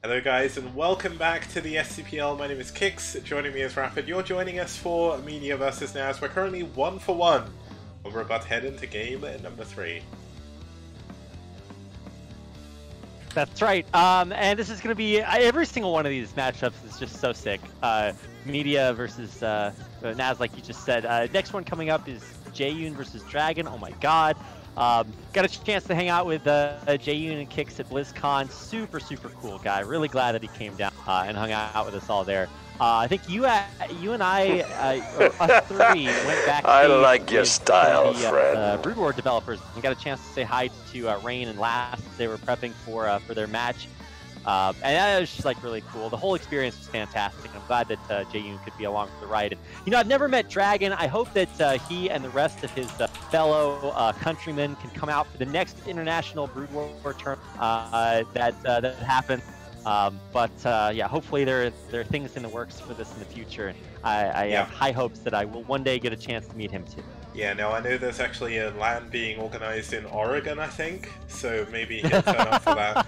Hello guys and welcome back to the STPL. My name is Kix, joining me is Rapid. You're joining us for Media versus NaS. We're currently 1-for-1. And we're about to head into game number 3. That's right. And this is going to be, every single one of these matchups is just so sick. Media versus NaS, like you just said. Next one coming up is jaeyun versus DragOn. Oh my god. Got a chance to hang out with jaeyun and Kix at BlizzCon. Super cool guy. Really glad that he came down and hung out with us all there. I think you and I, us three, went back. I like your style, friend. Brood War developers, and got a chance to say hi to Rain and Last as they were prepping for their match. And that was just like really cool. The whole experience was fantastic. And I'm glad that jaeyun could be along for the ride. And, you know, I've never met DragOn. I hope that he and the rest of his fellow countrymen can come out for the next international Brood War tournament that happens. Yeah, hopefully there are things in the works for this in the future. And I have high hopes that I will one day get a chance to meet him too. Yeah, no, I know there's actually a LAN being organized in Oregon, I think, so maybe he'll turn up for that.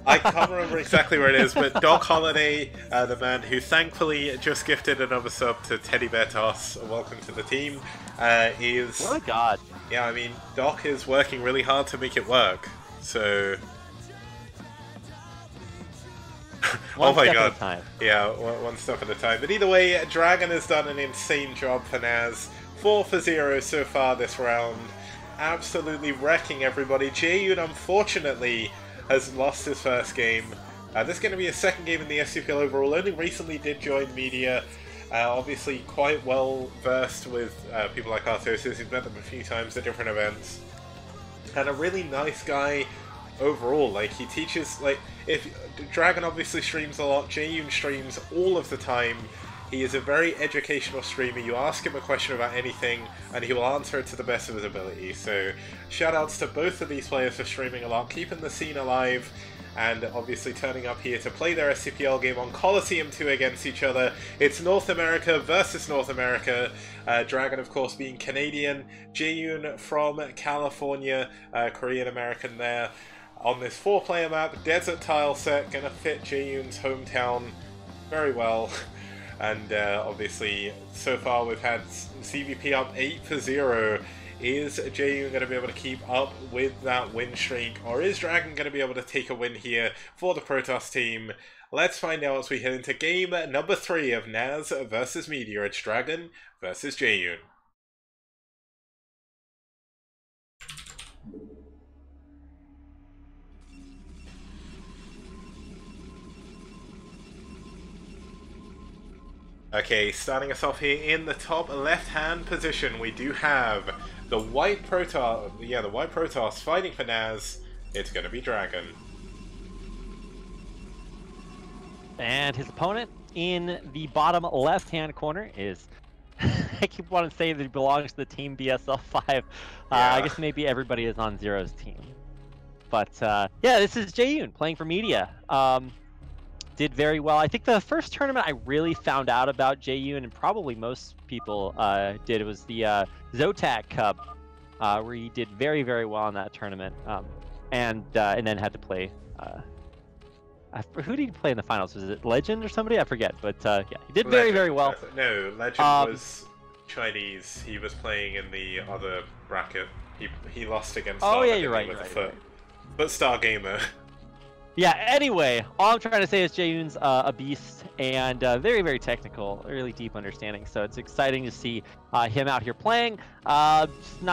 I can't remember exactly where it is, but Doc Holiday, the man who thankfully just gifted another sub to Teddy Bear Toss, welcome to the team, is... Oh my god. Yeah, I mean, Doc is working really hard to make it work, so... One oh my step god. At a time. Yeah, one step at a time. But either way, DragOn has done an insane job for NaS. 4-for-0 so far this round. Absolutely wrecking everybody. jaeyun, unfortunately, has lost his first game. This is going to be his second game in the STPL overall. Only recently did join Media. Obviously quite well versed with people like Artosis. He's met them a few times at different events. And a really nice guy overall. Like, he teaches, like, if DragOn obviously streams a lot, jaeyun streams all of the time. He is a very educational streamer. You ask him a question about anything and he will answer it to the best of his ability. So shoutouts to both of these players for streaming a lot, keeping the scene alive, and obviously turning up here to play their STPL game on Colosseum 2 against each other. It's North America versus North America. DragOn, of course, being Canadian, jaeyun from California, Korean American there. On this 4-player map, desert tile set, gonna fit jaeyun's hometown very well. And obviously, so far we've had CVP up 8-for-0. Is jaeyun going to be able to keep up with that win streak? Or is DragOn going to be able to take a win here for the Protoss team? Let's find out as we head into game number 3 of NaS versus Media. It's DragOn versus jaeyun. Okay, starting us off here in the top left-hand position, we do have the white Protoss. Yeah, the white Protoss fighting for NaS. It's going to be DragOn. And his opponent in the bottom left-hand corner is... I keep wanting to say that he belongs to the team BSL5. Yeah. I guess maybe everybody is on Zero's team. But yeah, this is jaeyun playing for Media. Did very well. I think the first tournament I really found out about jaeyun, and probably most people did, was the Zotac Cup, where he did very well in that tournament, and then had to play. Who did he play in the finals? Was it Legend or somebody? I forget. But yeah, he did very well. No, Legend was Chinese. He was playing in the other bracket. He lost against. Oh Star, yeah, you're right. But Stargamer. Yeah, anyway, all I'm trying to say is jaeyun's a beast and very technical, really deep understanding. So it's exciting to see him out here playing. Not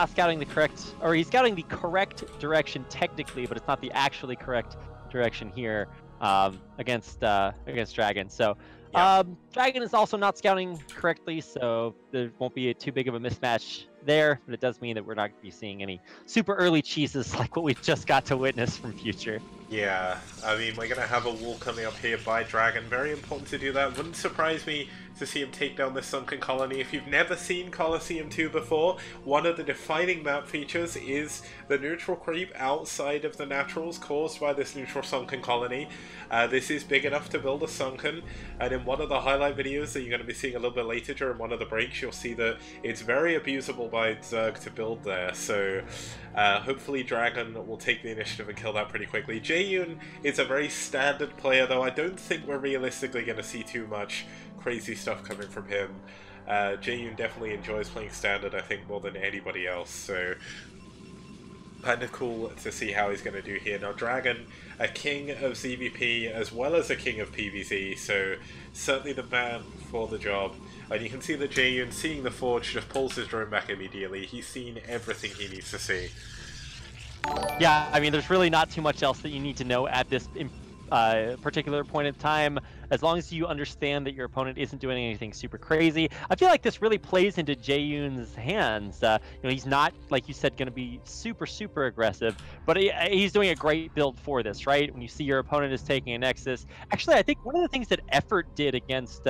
scouting the correct, or he's scouting the correct direction technically, but it's not the actually correct direction here against DragOn. So DragOn is also not scouting correctly, so there won't be too big of a mismatch there. But it does mean that we're not going to be seeing any super early cheeses like what we just got to witness from Future. Yeah, I mean, we're going to have a wall coming up here by DragOn. Very important to do that. Wouldn't surprise me to see him take down this sunken colony. If you've never seen Colosseum 2 before, one of the defining map features is the neutral creep outside of the naturals caused by this neutral sunken colony. This is big enough to build a sunken, and in one of the highlight videos that you're going to be seeing a little bit later during one of the breaks, you'll see that it's very abusable provide Zerg to build there, so hopefully DragOn will take the initiative and kill that pretty quickly. jaeyun is a very standard player, though I don't think we're realistically going to see too much crazy stuff coming from him. jaeyun definitely enjoys playing standard, I think, more than anybody else, so kind of cool to see how he's going to do here. Now DragOn, a king of ZVP as well as a king of PvZ, so certainly the man for the job. And you can see that jaeyun, seeing the forge, just pulls his drone back immediately. He's seen everything he needs to see. Yeah, I mean, there's really not too much else that you need to know at this particular point in time, as long as you understand that your opponent isn't doing anything super crazy. I feel like this really plays into jaeyun's hands. You know, he's not, like you said, going to be super aggressive, but he's doing a great build for this, right? When you see your opponent is taking a Nexus. Actually, I think one of the things that Effort did against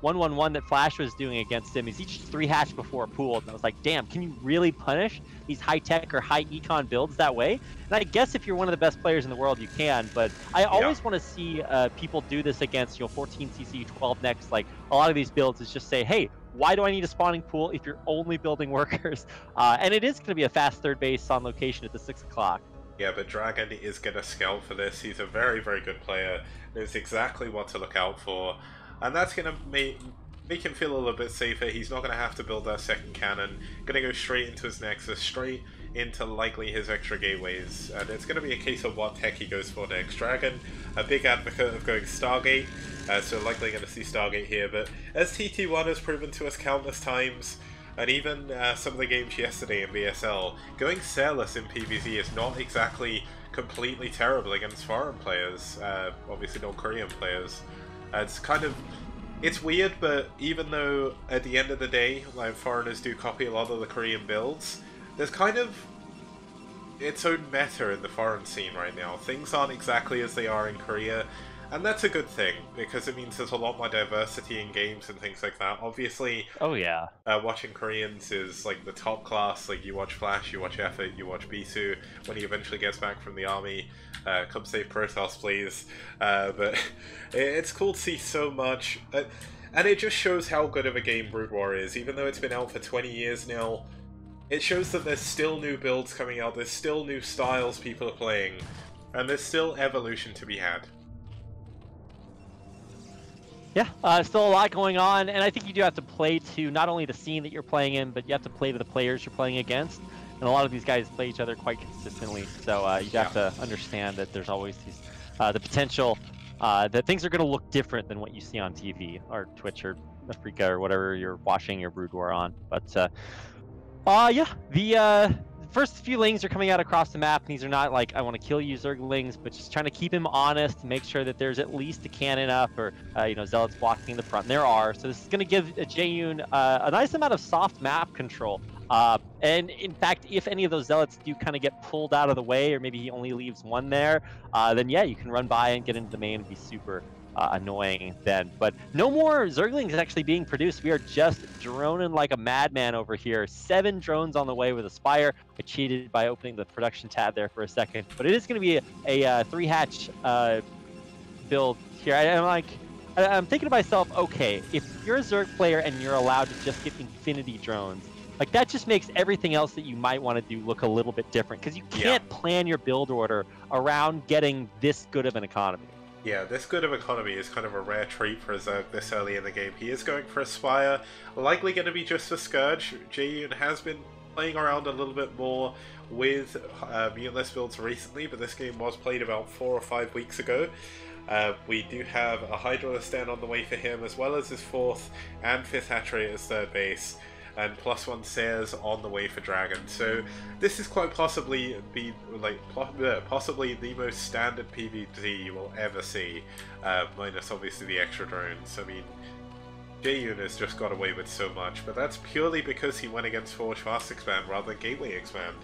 111 that Flash was doing against him is he just 3-hatched before a pool, and I was like, damn, can you really punish these high-tech or high-econ builds that way? And I guess if you're one of the best players in the world, you can, but I always want to see people do this against, you know, 14cc, 12 next, like a lot of these builds is just say, hey, why do I need a spawning pool if you're only building workers? And it is going to be a fast third base on location at the 6 o'clock. Yeah, but DragOn is going to scout for this. He's a very good player, knows exactly what to look out for. And that's going to make him feel a little bit safer. He's not going to have to build that second cannon. Going to go straight into his Nexus, straight into likely his extra gateways. And it's going to be a case of what tech he goes for next. DragOn, a big advocate of going Stargate, so likely going to see Stargate here. But as TT1 has proven to us countless times, and even some of the games yesterday in BSL, going Sairless in PvZ is not exactly completely terrible against foreign players, obviously not Korean players. It's kind of, it's weird, but even though at the end of the day, like, foreigners do copy a lot of the Korean builds, there's kind of its own meta in the foreign scene right now. Things aren't exactly as they are in Korea, and that's a good thing, because it means there's a lot more diversity in games and things like that. Obviously, watching Koreans is like the top class. Like, you watch Flash, you watch Effort, you watch Bisu when he eventually gets back from the army. Come save Protoss, please. But it's cool to see so much, and it just shows how good of a game Brood War is. Even though it's been out for 20 years now, it shows that there's still new builds coming out, there's still new styles people are playing, and there's still evolution to be had. Yeah, still a lot going on, and I think you do have to play to not only the scene that you're playing in, but you have to play to the players you're playing against. And a lot of these guys play each other quite consistently, so you have to understand that there's always these, the potential that things are going to look different than what you see on TV or Twitch or Africa or whatever you're watching your Brood War on. But yeah, the first few lings are coming out across the map, and these are not like, I want to kill you Zerglings, but just trying to keep him honest, make sure that there's at least a cannon up, or you know, Zealots blocking the front. And there are, so this is going to give jaeyun a nice amount of soft map control. And in fact, if any of those Zealots do kind of get pulled out of the way, or maybe he only leaves one there, then yeah, you can run by and get into the main and be super annoying then. But no more Zerglings actually being produced. We are just droning like a madman over here. 7 drones on the way with a Spire. I cheated by opening the production tab there for a second, but it is going to be a 3-hatch build here. I'm thinking to myself, okay, if you're a Zerg player and you're allowed to just get infinity drones, like, that just makes everything else that you might want to do look a little bit different, because you can't plan your build order around getting this good of an economy. Yeah, this good of economy is kind of a rare treat for a Zerg this early in the game. He is going for a Spire, likely going to be just a Scourge. jaeyun has been playing around a little bit more with muteless builds recently, but this game was played about 4 or 5 weeks ago. We do have a Hydra stand on the way for him, as well as his 4th and 5th hatchery at his 3rd base, and +1 Sayers on the way for DragOn. So this is quite possibly possibly the most standard PvZ you will ever see, minus obviously the extra drones. I mean, jaeyun has just got away with so much, but that's purely because he went against Forge Fast Expand rather than Gateway Expand.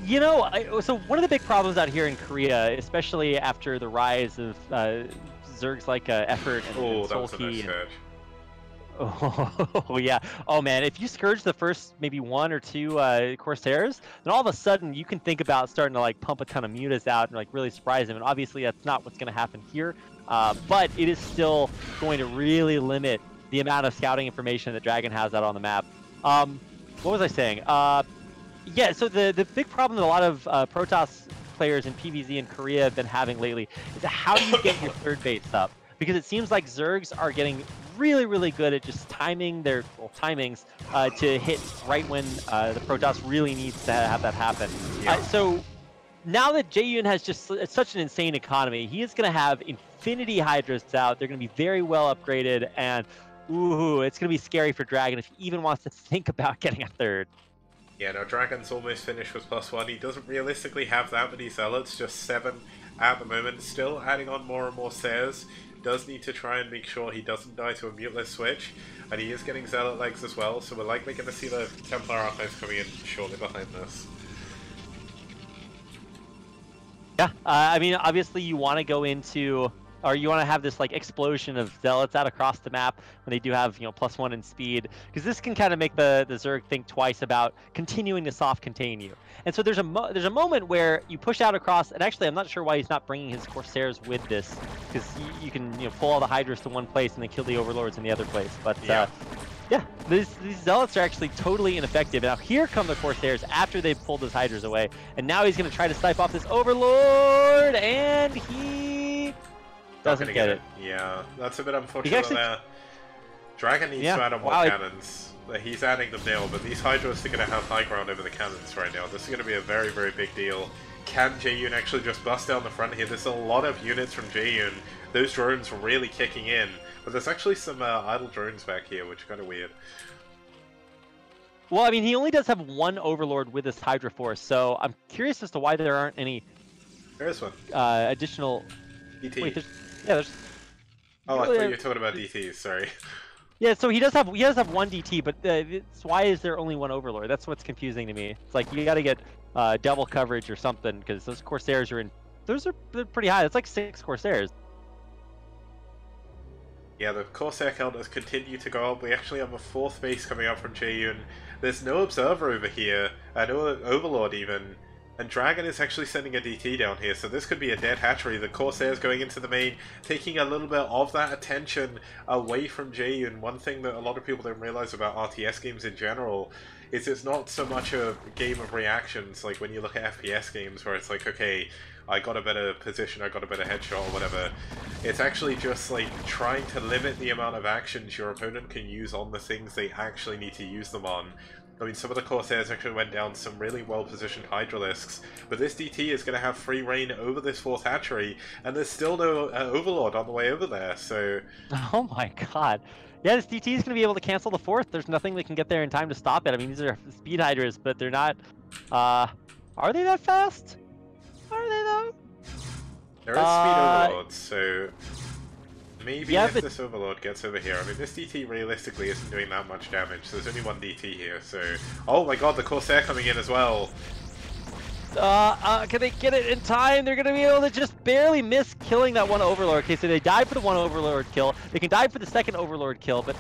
You know, so one of the big problems out here in Korea, especially after the rise of Zergs like Effort and Sulky, oh yeah. Oh man, if you Scourge the first maybe 1 or 2 Corsairs, then all of a sudden you can think about starting to like pump a ton of mutas out and like really surprise them. And obviously that's not what's going to happen here, but it is still going to really limit the amount of scouting information that DragOn has out on the map. what was I saying? Yeah, so the big problem that a lot of Protoss players in PvZ in Korea have been having lately is how do you get your third base up? Because it seems like Zergs are getting really, really good at just timing their timings to hit right when the Protoss really needs to have that happen. Yeah. So now that jaeyun has just such an insane economy, he is going to have infinity Hydras out. They're going to be very well upgraded, and ooh, it's going to be scary for DragOn if he even wants to think about getting a third. Yeah, no, DragOn's almost finished with +1. He doesn't realistically have that many Zealots, just 7 at the moment. Still adding on more and more stairs. Does need to try and make sure he doesn't die to a muteless switch. And he is getting Zealot legs as well, so we're likely going to see the Templar archives coming in shortly behind this. Yeah, I mean, obviously you want to go into, or you want to have this like explosion of Zealots out across the map when they do have, you know, +1 in speed, because this can kind of make the Zerg think twice about continuing to soft contain you. And so there's a moment where you push out across, and actually I'm not sure why he's not bringing his Corsairs with this, because you can, you know, pull all the Hydras to one place and then kill the Overlords in the other place. But yeah, these Zealots are actually totally ineffective. Now here come the Corsairs after they've pulled those Hydras away, and now he's going to try to snipe off this Overlord, and he doesn't get it. Yeah, that's a bit unfortunate there. DragOn needs to add on more cannons. He's adding them now, but these Hydras are going to have high ground over the cannons right now. This is going to be a very, very big deal. Can jaeyun actually just bust down the front here? There's a lot of units from jaeyun. Those drones are really kicking in. But there's actually some idle drones back here, which is kind of weird. Well, I mean, he only does have one Overlord with this Hydra Force, so I'm curious as to why there aren't any... There is one. Additional... DT. Wait, there's... Oh, I thought you were talking about DTs, sorry. Yeah, so he does have one DT, but why is there only one Overlord? That's what's confusing to me. It's like you got to get double coverage or something, because those Corsairs are in... They're pretty high. That's like 6 Corsairs. Yeah, the Corsair counters continue to go up. We actually have a 4th base coming up from jaeyun. There's no Observer over here, no Overlord even. And DragOn is actually sending a DT down here, so this could be a dead hatchery. The Corsairs going into the main, taking a little bit of that attention away from jaeyun. One thing that a lot of people don't realize about RTS games in general is it's not so much a game of reactions, like when you look at FPS games where it's like, okay, I got a better position, I got a better headshot or whatever. It's actually just like trying to limit the amount of actions your opponent can use on the things they actually need to use them on. I mean, some of the Corsairs actually went down some really well-positioned Hydralisks, but this DT is going to have free reign over this 4th hatchery, and there's still no Overlord on the way over there, so... Oh my god. Yeah, this DT is going to be able to cancel the 4th. There's nothing that can get there in time to stop it. I mean, these are speed Hydras, but they're not... are they that fast? Are they, though? There is speed Overlords, so... Maybe yeah, if this Overlord gets over here. I mean, this DT realistically isn't doing that much damage. There's only one DT here, so... Oh my god, the Corsair coming in as well! Can they get it in time? They're going to be able to just barely miss killing that one Overlord. Okay, so they died for the one Overlord kill. They can die for the second Overlord kill, but,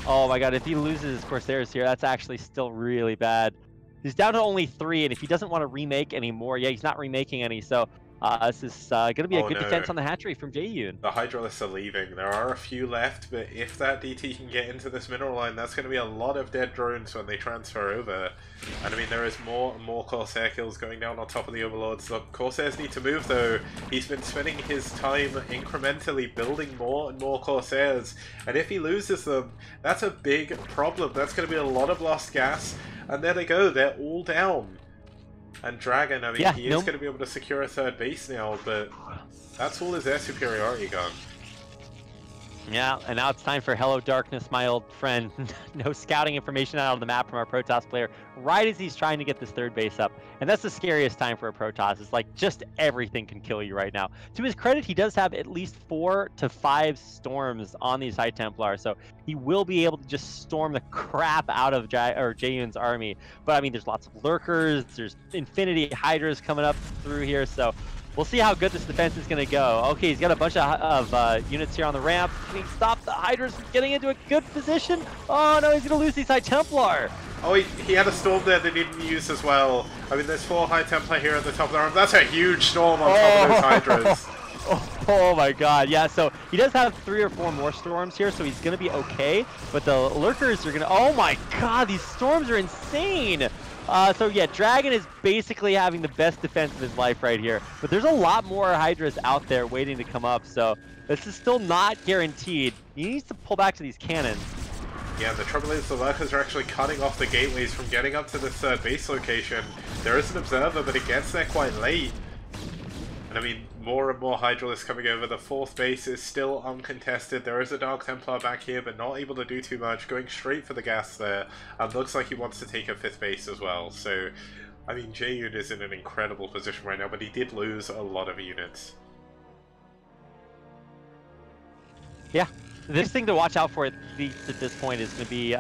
oh my god, if he loses his Corsairs here, that's actually still really bad. He's down to only 3, and if he doesn't want to remake anymore, yeah, he's not remaking any, so... this is going to be a good defense on the hatchery from jaeyun. The Hydralisks are leaving. There are a few left, but if that DT can get into this mineral line, that's going to be a lot of dead drones when they transfer over. And I mean, there is more and more Corsair kills going down on top of the Overlords. The Corsairs need to move, though. He's been spending his time incrementally building more and more Corsairs, and if he loses them, that's a big problem. That's going to be a lot of lost gas, and there they go. They're all down. And DragOn, I mean, he is going to be able to secure a 3rd base now, but that's all his air superiority gone. Yeah, and now it's time for Hello Darkness, my old friend. No scouting information out of the map from our Protoss player right as he's trying to get this 3rd base up. And that's the scariest time for a Protoss. It's like just everything can kill you right now. To his credit, he does have at least 4 to 5 storms on these High Templars, so he will be able to just storm the crap out of jaeyun's army. But I mean, there's lots of lurkers, there's infinity Hydras coming up through here, so we'll see how good this defense is going to go. Okay, he's got a bunch of units here on the ramp. Can he stop the Hydras from getting into a good position? Oh no, he's going to lose these High Templar. Oh, he had a storm there that he didn't use as well. I mean, there's 4 High Templar here at the top of the arm. That's a huge storm on top of those Hydras. Oh my god, yeah, so he does have 3 or 4 more storms here, so he's gonna be okay, but the lurkers are gonna, oh my god, these storms are insane! So yeah, DragOn is basically having the best defense of his life right here, but there's a lot more Hydras out there waiting to come up, so this is still not guaranteed. He needs to pull back to these cannons. Yeah, the trouble is the lurkers are actually cutting off the gateways from getting up to this third base location. There is an observer, but it gets there quite late. And I mean, more and more Hydralisks coming over. The 4th base is still uncontested. There is a Dark Templar back here, but not able to do too much. Going straight for the gas there. And looks like he wants to take a 5th base as well. So, I mean, jaeyun is in an incredible position right now, but he did lose a lot of units. Yeah. This thing to watch out for at this point is going to be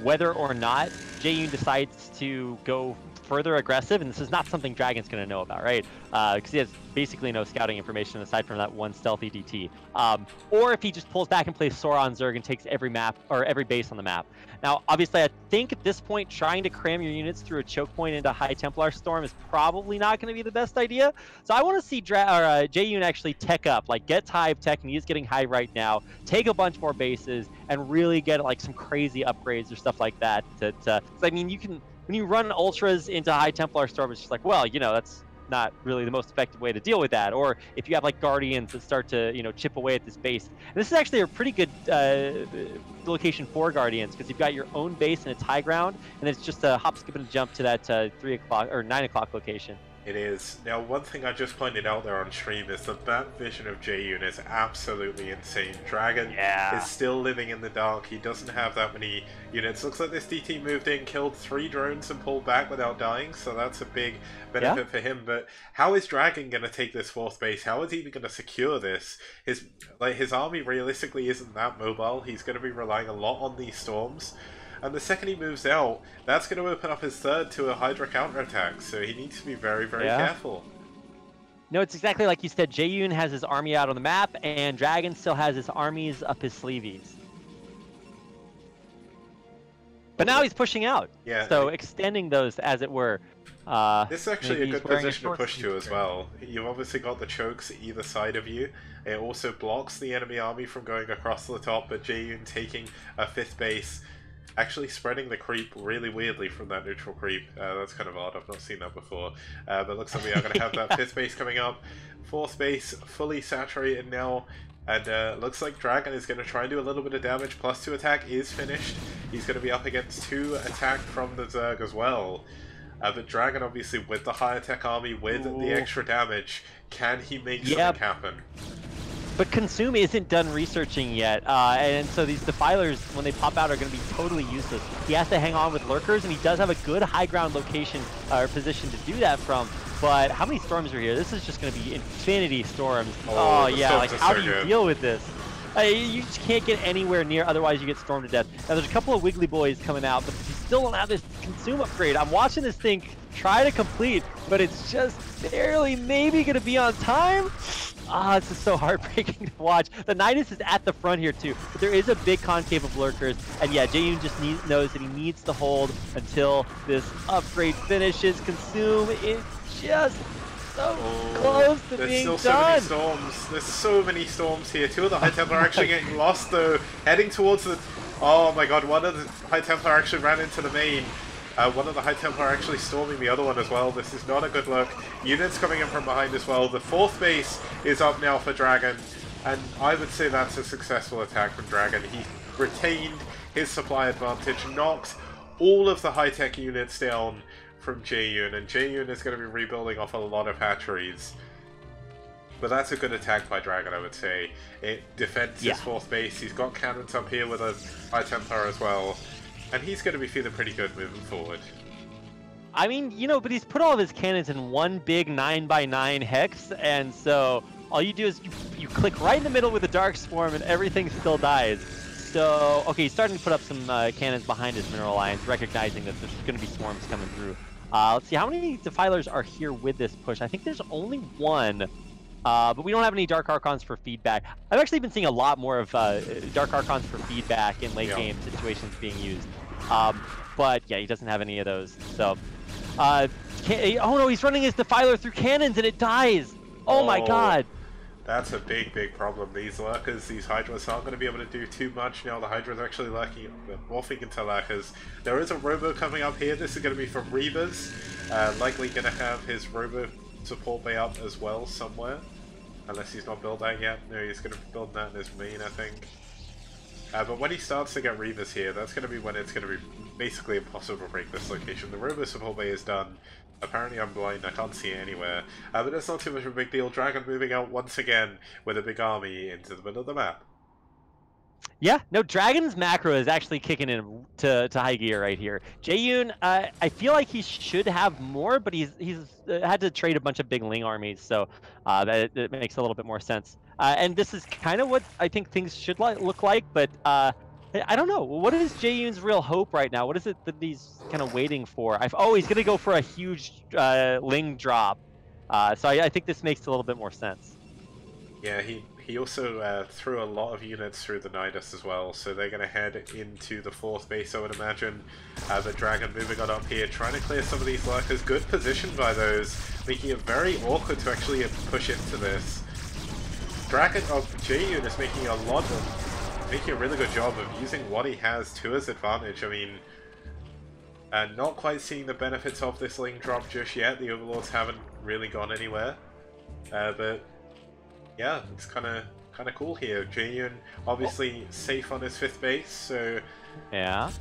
whether or not jaeyun decides to go further aggressive, and this is not something DragOn's going to know about, right? Because he has basically no scouting information aside from that one stealthy DT. Or if he just pulls back and plays Sora on Zerg and takes every map or every base on the map. Now, obviously, I think at this point, trying to cram your units through a choke point into High Templar Storm is probably not going to be the best idea. So I want to see jaeyun actually tech up, like get Hive tech, and he is getting high right now. Take a bunch more bases and really get like some crazy upgrades or stuff like that. I mean, you can. When you run ultras into High Templar Storm, it's just like, well, you know, that's not really the most effective way to deal with that. Or if you have like Guardians that start to, you know, chip away at this base. And this is actually a pretty good location for Guardians, because you've got your own base and it's high ground, and it's just a hop, skip, and a jump to that 3 o'clock or 9 o'clock location. It is. Now, one thing I just pointed out there on stream is that vision of jaeyun is absolutely insane. DragOn is still living in the dark. He doesn't have that many units. Looks like this DT moved in, killed 3 drones and pulled back without dying, so that's a big benefit for him. But how is DragOn going to take this 4th base? How is he even going to secure this? His army realistically isn't that mobile. He's going to be relying a lot on these storms. And the second he moves out, that's going to open up his 3rd to a Hydra counterattack, so he needs to be very, very careful. No, it's exactly like you said. jaeyun has his army out on the map, and DragOn still has his armies up his sleeveys. But now he's pushing out, so extending those, as it were. This is actually a good position to push to as well. You've obviously got the chokes either side of you. It also blocks the enemy army from going across the top, but jaeyun taking a 5th base, actually spreading the creep really weirdly from that neutral creep. That's kind of odd, I've not seen that before. But it looks like we are going to have that 5th base coming up. 4th base fully saturated now. And looks like DragOn is going to try and do a little bit of damage. +2 attack is finished. He's going to be up against 2 attack from the Zerg as well. But DragOn obviously with the higher tech army, with the extra damage, can he make something happen? But Consume isn't done researching yet, and so these Defilers, when they pop out, are going to be totally useless. He has to hang on with Lurkers, and he does have a good high ground location or position to do that from. But how many storms are here? This is just going to be infinity storms. Oh yeah, like how do you deal with this? You just can't get anywhere near, otherwise you get stormed to death. Now there's a couple of Wiggly Boys coming out, but you still don't have this Consume upgrade. I'm watching this thing try to complete, but it's just barely maybe going to be on time. This is so heartbreaking to watch. The NaS is at the front here too, but there is a big concave of lurkers, and yeah, jaeyun just knows that he needs to hold until this upgrade finishes. Consume is just so close to being done. There's still so many storms. There's so many storms here. 2 of the High Templar are actually getting lost though, heading towards the... Oh my god, one of the High Templar actually ran into the main. One of the High Templar actually storming the other one as well. This is not a good look. Units coming in from behind as well. The 4th base is up now for DragOn, and I would say that's a successful attack from DragOn. He retained his supply advantage, knocked all of the high-tech units down from jaeyun, and jaeyun is going to be rebuilding off a lot of hatcheries. But that's a good attack by DragOn, I would say. It defends his 4th base. He's got cannons up here with a High Templar as well. And he's going to be feeling pretty good moving forward. I mean, you know, but he's put all of his cannons in one big 9x9 hex, and so all you do is you click right in the middle with a Dark Swarm, and everything still dies. So, okay, he's starting to put up some cannons behind his mineral lines, recognizing that there's going to be swarms coming through. Let's see, how many Defilers are here with this push? I think there's only 1. But we don't have any Dark Archons for feedback. I've actually been seeing a lot more of Dark Archons for feedback in late game situations being used. But yeah, he doesn't have any of those. So, oh no, he's running his Defiler through cannons and it dies. Oh my god. That's a big problem. These lurkers, these hydras aren't going to be able to do too much now. The hydras are actually lurking, morphing into lurkers. There is a robo coming up here. This is going to be from Reavers. Likely going to have his robo support bay up as well somewhere. Unless he's not built that yet. No, he's going to build that in his main, I think. But when he starts to get Reavers here, that's going to be when it's going to be basically impossible to break this location. The robo support bay is done. Apparently I'm blind, I can't see it anywhere. But it's not too much of a big deal. DragOn moving out once again with a big army into the middle of the map. Yeah, no, DragOn's macro is actually kicking in to high gear right here. jaeyun, I feel like he should have more, but he's had to trade a bunch of big Ling armies, so that makes a little bit more sense. And this is kind of what I think things should look like, but I don't know. What is jaeyun's real hope right now? What is it that he's kind of waiting for? Oh, he's going to go for a huge Ling drop. So I think this makes a little bit more sense. Yeah, he also threw a lot of units through the NaS as well, so they're going to head into the 4th base, I would imagine. The DragOn moving on up here, trying to clear some of these lurkers. Good position by those, making it very awkward to actually push into this. jaeyun is making making a really good job of using what he has to his advantage. I mean, not quite seeing the benefits of this Ling drop just yet. The Overlords haven't really gone anywhere, but yeah, it's kind of cool here. jaeyun obviously safe on his 5th base, so yeah.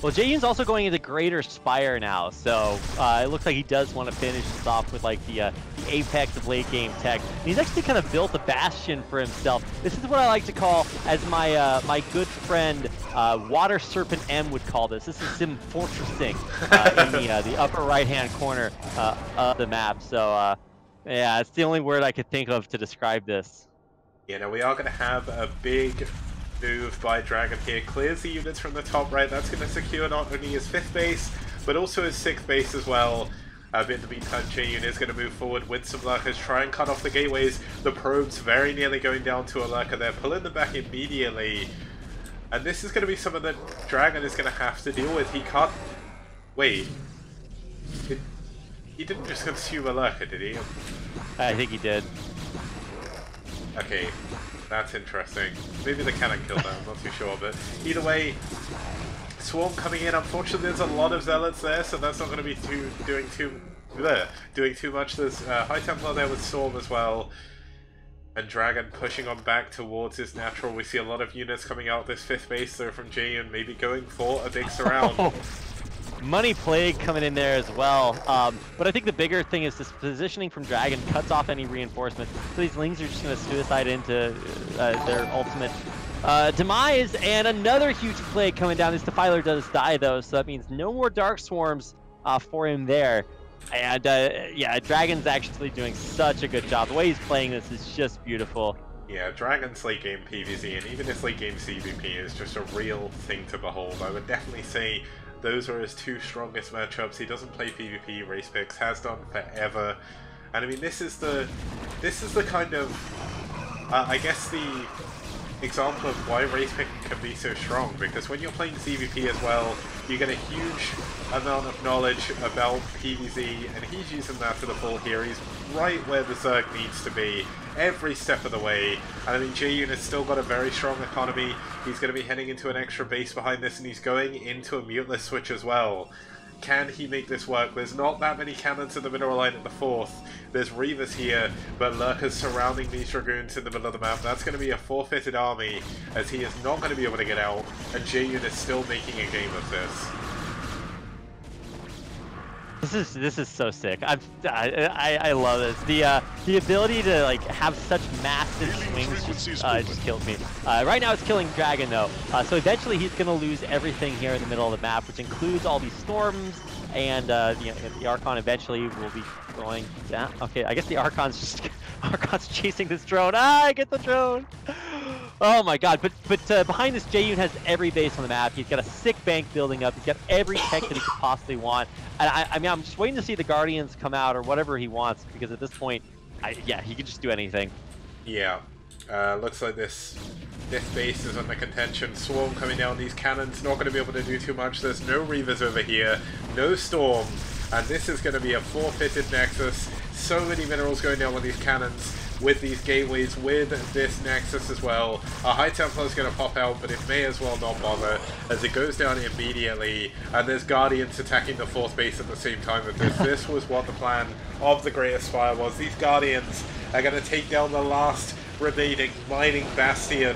Well, jaeyun's also going into Greater Spire now, so it looks like he does want to finish this off with like the apex of late game tech. And he's actually kind of built a bastion for himself. This is what I like to call, as my my good friend Water Serpent M would call this. This is sim fortressing in the upper right hand corner of the map. So yeah, it's the only word I could think of to describe this. Yeah, now we are going to have a big move by DragOn here. Clears the units from the top right. That's going to secure not only his 5th base, but also his 6th base as well. In the meantime, jaeyun is going to move forward with some lurkers, try and cut off the gateways. The probes very nearly going down to a lurker there, pulling them back immediately. And this is going to be something that DragOn is going to have to deal with. He can't... Wait. He didn't just consume a lurker, did he? I think he did. Okay. That's interesting. Maybe the cannon killed that, I'm not too sure, but either way, Swarm coming in. Unfortunately, there's a lot of Zealots there, so that's not going to be doing too much. There's High Templar there with Storm as well, and DragOn pushing on back towards his natural. We see a lot of units coming out this 5th base there from jaeyun, maybe going for a big surround. Money Plague coming in there as well. But I think the bigger thing is this positioning from DragOn cuts off any reinforcements. So these Lings are just going to suicide into their ultimate demise. And another huge Plague coming down. This Defiler does die though, so that means no more Dark Swarms for him there. And yeah, DragOn's actually doing such a good job. The way he's playing this is just beautiful. Yeah, DragOn's late game PvZ and even his late game CVP is just a real thing to behold. I would definitely say those are his 2 strongest matchups. He doesn't play PvP, race picks, has done forever. And I mean, this is the kind of, I guess the example of why race picking can be so strong, because when you're playing CVP as well, you get a huge amount of knowledge about PvZ, and he's using that to the full here. He's right where the Zerg needs to be every step of the way. And I mean, jaeyun has still got a very strong economy. He's going to be heading into an extra base behind this, and he's going into a muteless switch as well. Can he make this work? There's not that many cannons in the middle line at the 4th. There's Reavers here, but lurkers surrounding these Dragoons in the middle of the map. That's going to be a forfeited army, as he is not going to be able to get out, and jaeyun is still making a game of this. This is so sick. I love this. The ability to like have such massive swings just kills me. Right now it's killing DragOn though. So eventually he's gonna lose everything here in the middle of the map, which includes all these storms, and you know, the Archon eventually will be going down. Okay, I guess the Archon's chasing this drone. I get the drone. Oh my god, but behind this, jaeyun has every base on the map. He's got a sick bank building up. He's got every tech that he could possibly want. And I mean, I'm just waiting to see the Guardians come out or whatever he wants, because at this point, yeah, he could just do anything. Yeah, looks like this base is under contention. Swarm coming down, these cannons not going to be able to do too much. There's no Reavers over here, no Storm, and this is going to be a forfeited Nexus. So many minerals going down with these cannons. with these gateways, with this Nexus as well. A High Templar is going to pop out, but it may as well not bother, as it goes down immediately, and there's Guardians attacking the 4th base at the same time with this. This was what the plan of the Great Aspire was. These Guardians are going to take down the last remaining mining bastion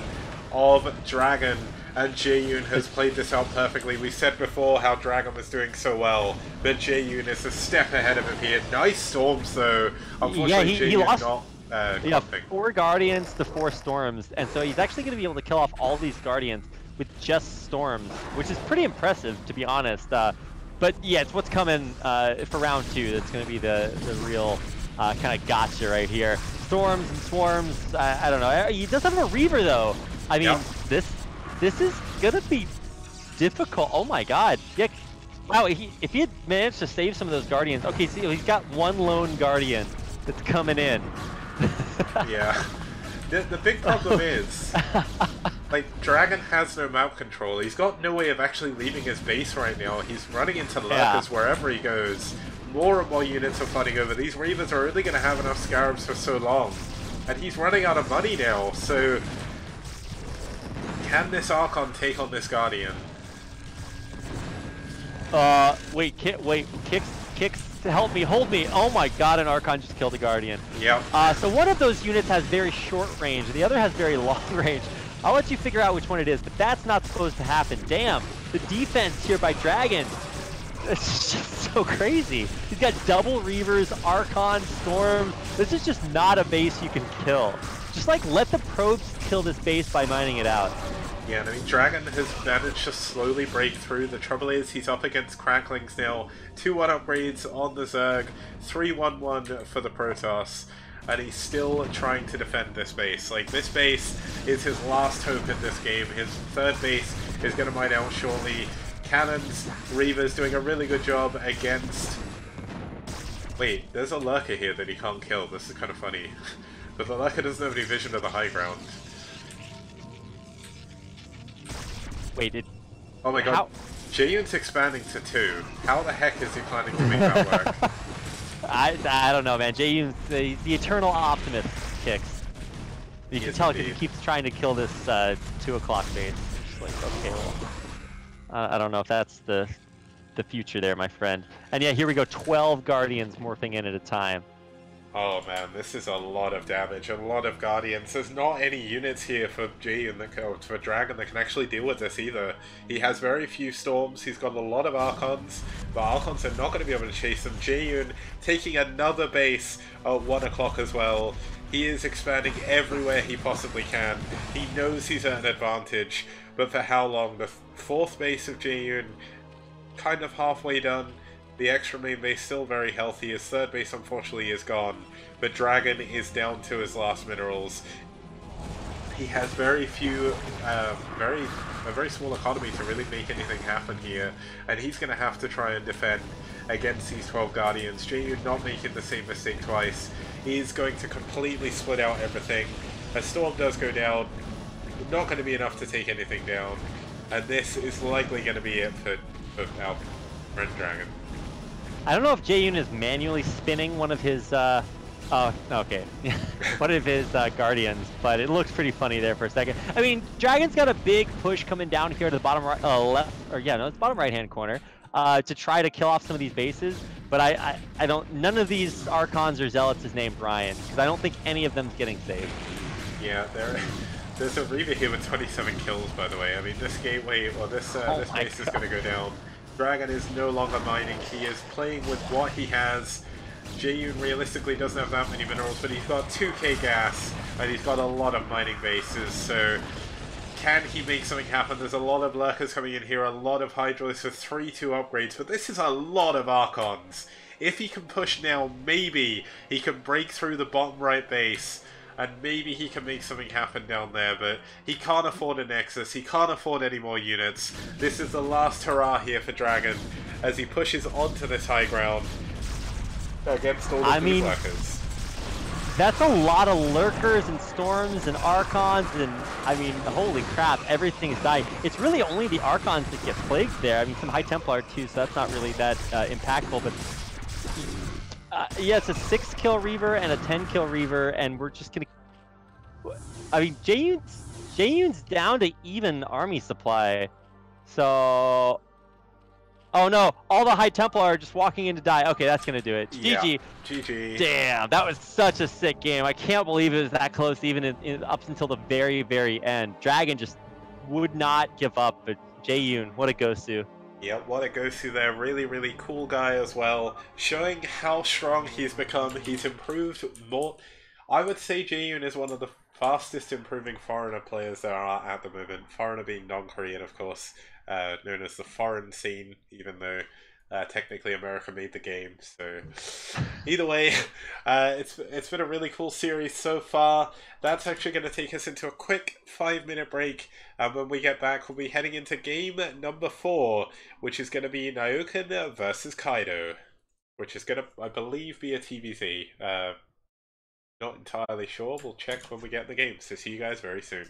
of DragOn, and jaeyun has played this out perfectly. We said before how DragOn was doing so well, but jaeyun is a step ahead of him here. Nice storms though. Unfortunately, he lost not yeah, 4 Guardians to 4 Storms, and so he's actually going to be able to kill off all these Guardians with just Storms, which is pretty impressive, to be honest. But yeah, it's what's coming for round 2 that's going to be the real kind of gotcha right here. Storms and Swarms, I don't know. He does have a Reaver though. I mean, this is going to be difficult. Oh my god. Yeah. Wow, if he had managed to save some of those Guardians. Okay, see, he's got 1 lone Guardian that's coming in. Yeah. The big problem is, like, DragOn has no map control. He's got no way of actually leaving his base right now. He's running into lurkers wherever he goes. More and more units are flooding over. These Reavers are only going to have enough Scarabs for so long. And he's running out of money now, so... Can this Archon take on this Guardian? Wait, kicks to help me, hold me. Oh my god, an Archon just killed a Guardian. Yep. So one of those units has very short range, and the other has very long range. I'll let you figure out which one it is, but that's not supposed to happen. Damn, the defense here by DragOn, it's just so crazy. He's got double Reavers, Archon, Storm. This is just not a base you can kill. Just like, let the probes kill this base by mining it out. Yeah, I mean, DragOn has managed to slowly break through. The trouble is, he's up against Cracklings now. 2-1 upgrades on the Zerg, 3-1-1 for the Protoss, and he's still trying to defend this base. Like, this base is his last hope in this game. His 3rd base is going to mine out shortly. Cannons, Reavers doing a really good job against... Wait, there's a Lurker here that he can't kill. This is kind of funny. But the Lurker doesn't have any vision of the high ground. Wait, oh my god, jaeyun's expanding to 2. How the heck is he planning to make that work? I don't know, man. jaeyun's the eternal optimist, kicks. You can tell because he keeps trying to kill this 2 o'clock base. Just like, okay, well, I don't know if that's the future there, my friend. And yeah, here we go, 12 Guardians morphing in at a time. Oh man, this is a lot of damage, a lot of Guardians. There's not any units here for jaeyun for DragOn that can actually deal with this either. He has very few Storms, he's got a lot of Archons, but Archons are not going to be able to chase them. jaeyun taking another base at 1 o'clock as well. He is expanding everywhere he possibly can. He knows he's at an advantage, but for how long? The 4th base of jaeyun kind of halfway done. The extra main base still very healthy. His 3rd base unfortunately is gone, but DragOn is down to his last minerals. He has very few, a very small economy to really make anything happen here, and he's going to have to try and defend against these 12 Guardians. jaeyun not making the same mistake twice. He's going to completely split out everything. A Storm does go down, not going to be enough to take anything down, and this is likely going to be it for our friend DragOn. I don't know if jaeyun is manually spinning one of his, oh, okay, one of his Guardians, but it looks pretty funny there for a second. I mean, DragOn's got a big push coming down here to the bottom right, left, or yeah, no, it's bottom right-hand corner, to try to kill off some of these bases, but I don't, none of these Archons or Zealots is named Ryan, because I don't think any of them's getting saved. Yeah, there's a Reaver here with 27 kills, by the way. I mean, this gateway, or this base is going to go down. DragOn is no longer mining, he is playing with what he has. jaeyun realistically doesn't have that many minerals, but he's got 2k gas, and he's got a lot of mining bases, so can he make something happen? There's a lot of Lurkers coming in here, a lot of Hydros for 3-2 upgrades, but this is a lot of Archons. If he can push now, maybe he can break through the bottom right base, and maybe he can make something happen down there, but he can't afford a Nexus, he can't afford any more units. This is the last hurrah here for DragOn, as he pushes onto this high ground against all of these Lurkers. That's a lot of Lurkers and Storms and Archons, and I mean, holy crap, everything's died. It's really only the Archons that get plagued there. I mean, some High Templar too, so that's not really that impactful, but Yeah, it's a 6-kill Reaver and a 10-kill Reaver, and we're just gonna. I mean, Jaeyun's down to even army supply, so. Oh no! All the High Templar are just walking in to die. Okay, that's gonna do it. Yeah. GG. GG. Damn, that was such a sick game. I can't believe it was that close, even up until the very, very end. DragOn just would not give up, but jaeyun, what a Gosu. Yep, what a Gosu there. Really, really cool guy as well. Showing how strong he's become. He's improved more. I would say jaeyun is one of the fastest improving foreigner players there are at the moment. Foreigner being non-Korean, of course, known as the foreign scene, even though technically America made the game. So either way, it's been a really cool series so far. That's actually going to take us into a quick 5-minute break. When we get back, we'll be heading into game number 4, which is going to be Nyoken versus Kaido, which is going to, I believe, be a TVZ. Not entirely sure. We'll check when we get the game. So see you guys very soon.